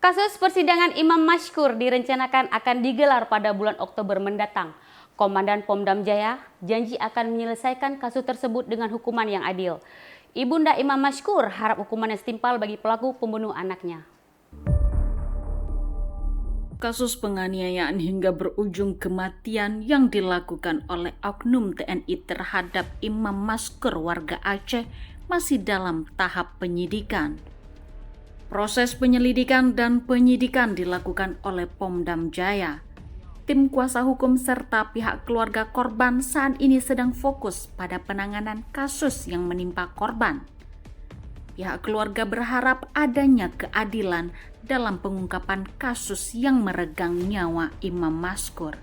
Kasus persidangan Imam Mashkur direncanakan akan digelar pada bulan Oktober mendatang. Komandan Pomdam Jaya janji akan menyelesaikan kasus tersebut dengan hukuman yang adil. Ibunda Imam Mashkur harap hukuman yang setimpal bagi pelaku pembunuh anaknya. Kasus penganiayaan hingga berujung kematian yang dilakukan oleh oknum TNI terhadap Imam Mashkur warga Aceh masih dalam tahap penyidikan. Proses penyelidikan dan penyidikan dilakukan oleh Pomdam Jaya. Tim kuasa hukum serta pihak keluarga korban saat ini sedang fokus pada penanganan kasus yang menimpa korban. Pihak keluarga berharap adanya keadilan dalam pengungkapan kasus yang meregang nyawa Imam Mashkur.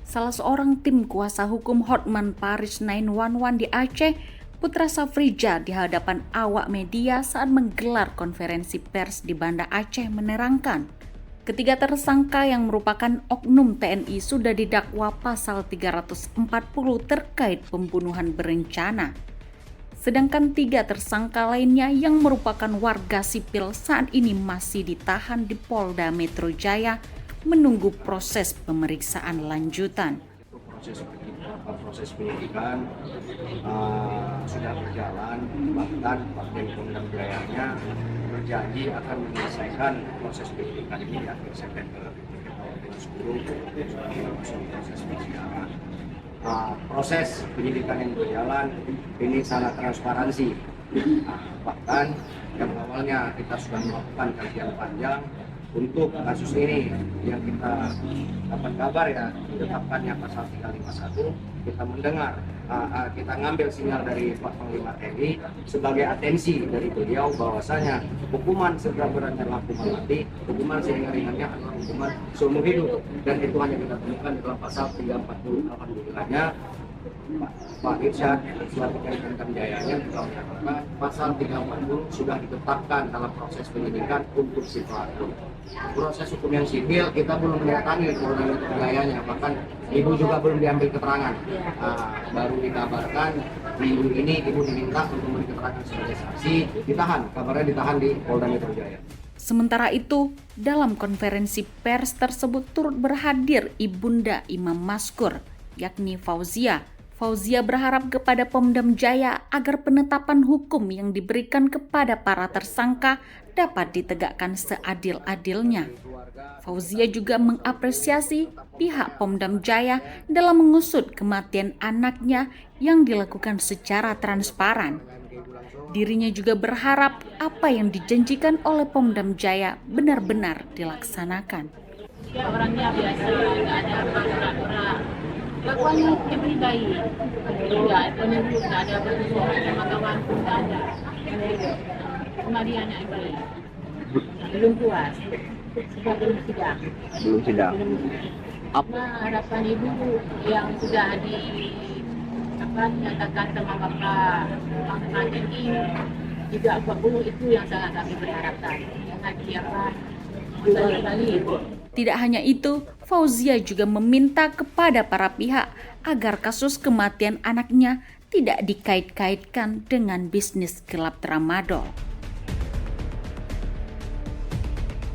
Salah seorang tim kuasa hukum Hotman Paris 911 di Aceh, Putra Safrija, di hadapan awak media saat menggelar konferensi pers di Banda Aceh menerangkan, ketiga tersangka yang merupakan oknum TNI sudah didakwa pasal 340 terkait pembunuhan berencana. Sedangkan tiga tersangka lainnya yang merupakan warga sipil saat ini masih ditahan di Polda Metro Jaya menunggu proses pemeriksaan lanjutan. Proses penyidikan sudah berjalan, bahkan Bagian Pomdam Jayanya berjanji akan menyelesaikan proses penyidikan ini di akhir September 2010 proses persidangan. Proses penyidikan yang berjalan ini sangat transparansi. Bahkan yang awalnya kita sudah melakukan kajian panjang untuk kasus ini yang kita dapat kabar ya ditetapkannya pasal 351, kita mendengar, kita ngambil sinyal dari Pak Panglima TNI sebagai atensi dari beliau bahwasanya hukuman seberat-beratnya adalah hukuman mati, hukuman seringan-ringannya adalah hukuman seumur hidup, dan itu hanya kita temukan dalam pasal 340. Alhamdulillahnya Pak Irsyad selaku Pomdam Jayanya juga menyatakan pasal 340 sudah ditetapkan dalam proses penyidikan untuk si pelaku. Proses hukum yang sipil kita belum mendatangi Polda Metro Jayanya, bahkan ibu juga belum diambil keterangan. Baru dikabarkan minggu ini ibu diminta untuk memberi keterangan sebagai saksi, kabarnya ditahan di Polda Metro Jaya. Sementara itu, dalam konferensi pers tersebut turut berhadir ibunda Imam Mashkur, yakni Fauzia. Fauzia berharap kepada Pomdam Jaya agar penetapan hukum yang diberikan kepada para tersangka dapat ditegakkan seadil-adilnya. Fauzia juga mengapresiasi pihak Pomdam Jaya dalam mengusut kematian anaknya yang dilakukan secara transparan. Dirinya juga berharap apa yang dijanjikan oleh Pomdam Jaya benar-benar dilaksanakan. Dia orangnya biasa, nggak ada pura-pura. Kelakuannya seperti baik, nggak penyebut, nggak ada bersuara sama kawan pun nggak ada. Kemariannya baik, belum puas, sebab belum sidang. Nah, harapan ibu yang sudah dinyatakan sama Bapak Panglima TNI juga 40 itu yang sangat kami berharapkan. Jangan kembali. Tidak hanya itu, Fauzia juga meminta kepada para pihak agar kasus kematian anaknya tidak dikait-kaitkan dengan bisnis gelap tramadol.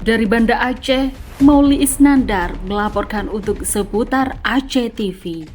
Dari Banda Aceh, Mauli Isnandar melaporkan untuk Seputar Aceh TV.